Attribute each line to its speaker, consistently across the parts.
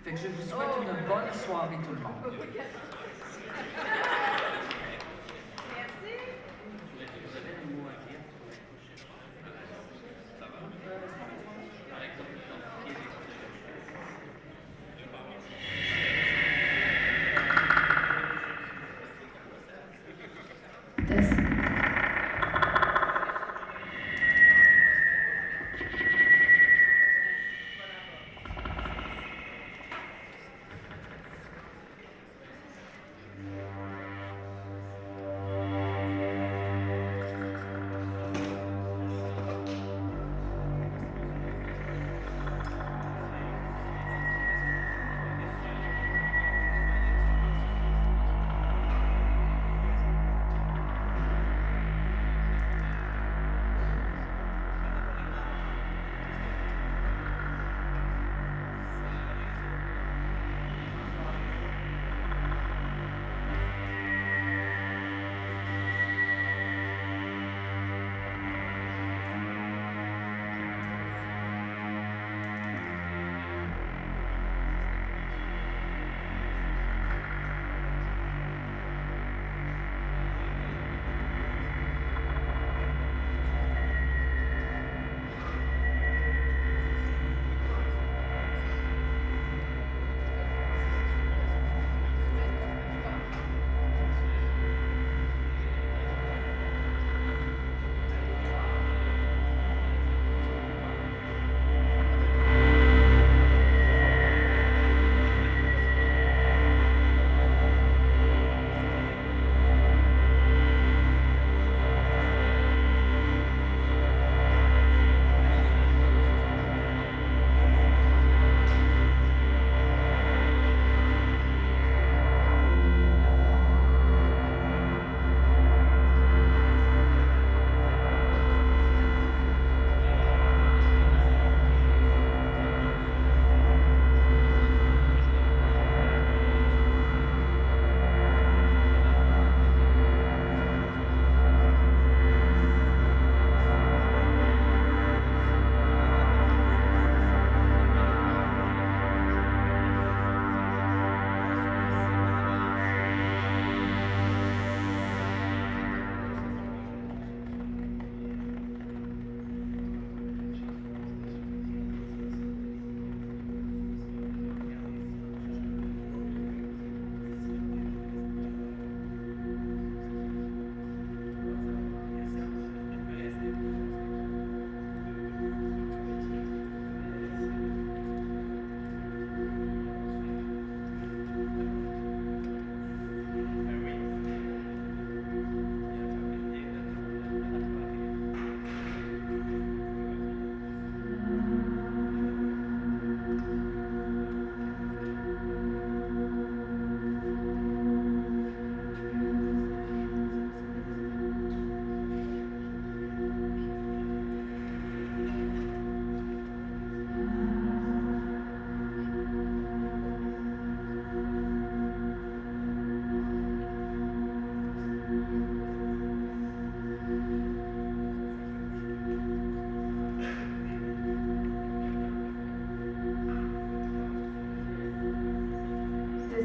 Speaker 1: Fait que je vous souhaite une bonne soirée tout le monde.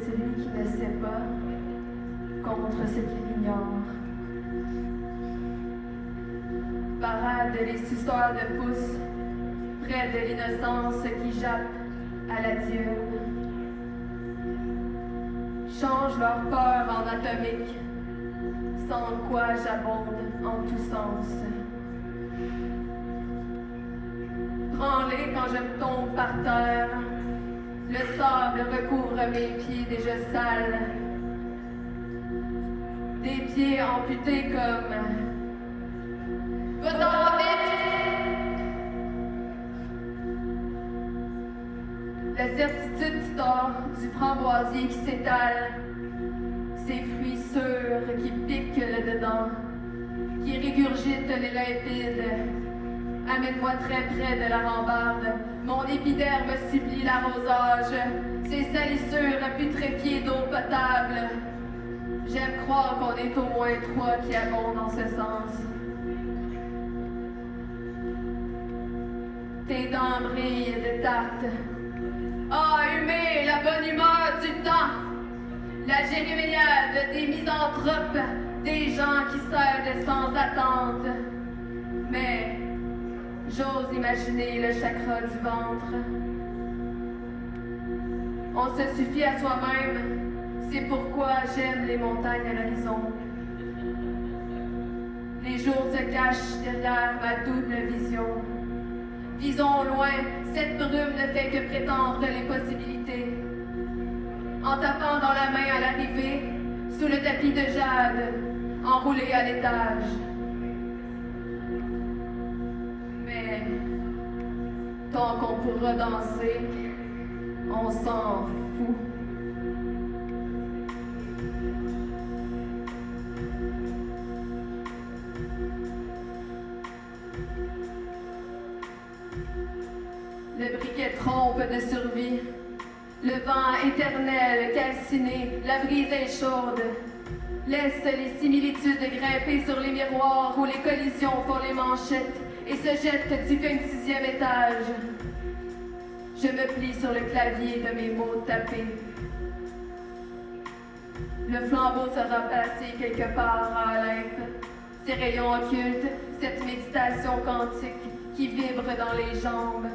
Speaker 2: Celui qui ne sait pas contre ce qu'il ignore. Parade les suceurs de pouce, près de l'innocence qui jappe à la diurne. Change leur peur en atomique, sans quoi j'abonde en tous sens. Prends-les quand je me tombe par terre. Le sable recouvre mes pieds déjà sales. Des pieds amputés comme... Va-t'en vite! La certitude du tort du framboisier qui s'étale. Ces fruits sûrs qui piquent le dedans, qui régurgitent les limpides. Amène-moi très près de la rambarde. Mon épiderme supplie l'arrosage. Ces salissures putréfiées d'eau potable. J'aime croire qu'on est au moins 3 qui abondent en ce sens. Tes dents brillent de tarte. Ah, humée, la bonne humeur du temps, la jérémiade des misanthropes, des gens qui cèdent sans attente. Mais j'ose imaginer le chakra du ventre. On se suffit à soi-même, c'est pourquoi j'aime les montagnes à l'horizon. Les jours se cachent derrière ma double vision. Visons au loin, cette brume ne fait que prétendre les possibilités. En tapant dans la main à l'arrivée, sous le tapis de jade, enroulé à l'étage. Mais tant qu'on pourra danser, on s'en fout. Le briquet trompe de survie, le vent éternel calciné, la brise est chaude. Laisse les similitudes grimper sur les miroirs où les collisions font les manchettes et se jettent du 26e étage. Je me plie sur le clavier de mes mots tapés. Le flambeau sera placé quelque part à Olympe. Ces rayons occultes, cette méditation quantique qui vibre dans les jambes.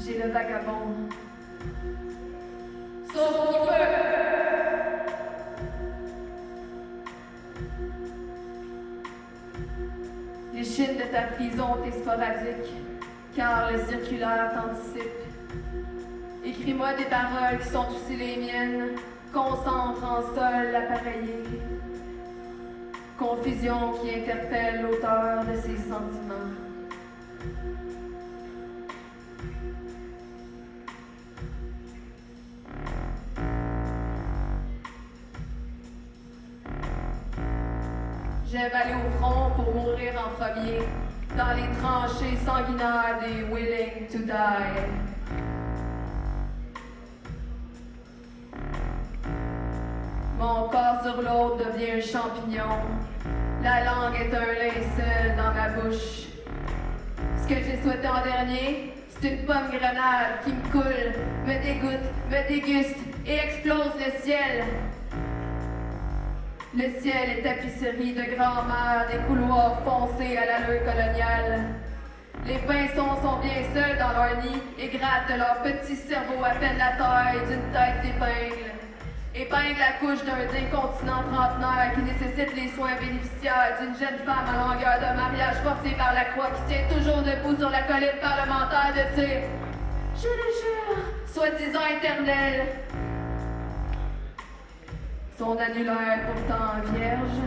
Speaker 2: J'ai le vagabond. Sauf qu'il peut! Les chines de ta prison t'es sporadique, car le circulaire t'anticipe. Écris-moi des paroles qui sont aussi les miennes, concentre en sol l'appareillé. Confusion qui interpelle l'auteur de ses sentiments. J'aime aller au front pour mourir en premier, dans les tranchées sanguinaires des willing to die. Mon corps sur l'autre devient un champignon. La langue est un linceul dans ma bouche. Ce que j'ai souhaité en dernier, c'est une pomme grenade qui me coule, me dégoûte, me déguste et explose le ciel. Le ciel est tapisserie de grand-mère, des couloirs foncés à l'allure coloniale. Les pinsons sont bien seuls dans leur nid et grattent leur petit cerveau à peine la taille d'une tête d'épingle. Épingle la couche d'un incontinent trentenaire qui nécessite les soins bénéficiaires d'une jeune femme à longueur de mariage forcée par la croix qui tient toujours debout sur la colline parlementaire de tir. Je le jure, soi-disant éternel. Son annulaire pourtant vierge.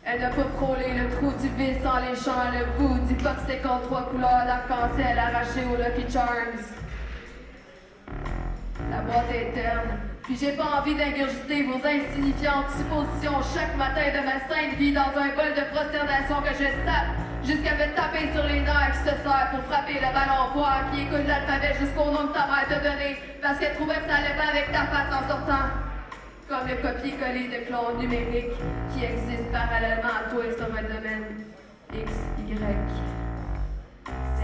Speaker 2: Elle n'a pas frôlé le trou du vis en léchant le bout du popsicle en 3 couleurs d'arc-en-ciel arraché au Lucky Charms. La boîte est terne, puis j'ai pas envie d'ingurgiter vos insignifiantes suppositions chaque matin de ma sainte vie dans un bol de prosternation que je tape jusqu'à me taper sur les nerfs qui se sert pour frapper le ballon poire qui écoute l'alphabet jusqu'au nom que ta mère t'a donné parce qu'elle trouvait que ça allait pas avec ta face en sortant. Comme le copier-coller de clones numériques qui existent parallèlement à toi sur un domaine X, Y, Z.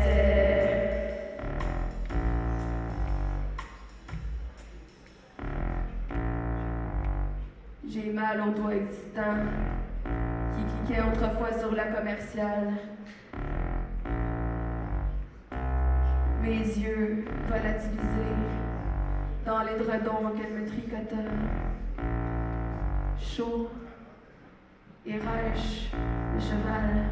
Speaker 2: J'ai mal aux doigts existants qui cliquaient autrefois sur la commerciale. Mes yeux volatilisés dans l'édredon qu'elle me tricota. Chaud et rêche le cheval.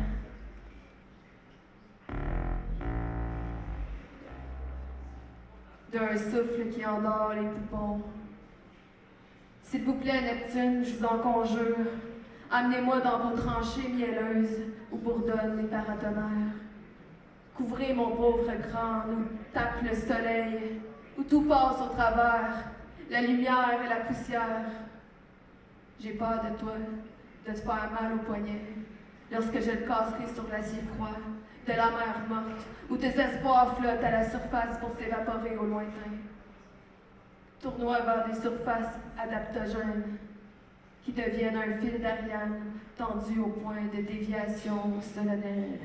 Speaker 2: D'un souffle qui endort les poupons. S'il vous plaît, Neptune, je vous en conjure, amenez-moi dans vos tranchées mielleuses où bourdonnent les paratonnerres. Couvrez mon pauvre crâne où tape le soleil, où tout passe au travers, la lumière et la poussière. J'ai peur de toi, de te faire mal au poignet, lorsque je le casserai sur l'acier froid, de la mer morte, où tes espoirs flottent à la surface pour s'évaporer au lointain. Tournoie vers des surfaces adaptogènes qui deviennent un fil d'Ariane tendu au point de déviation solennelle.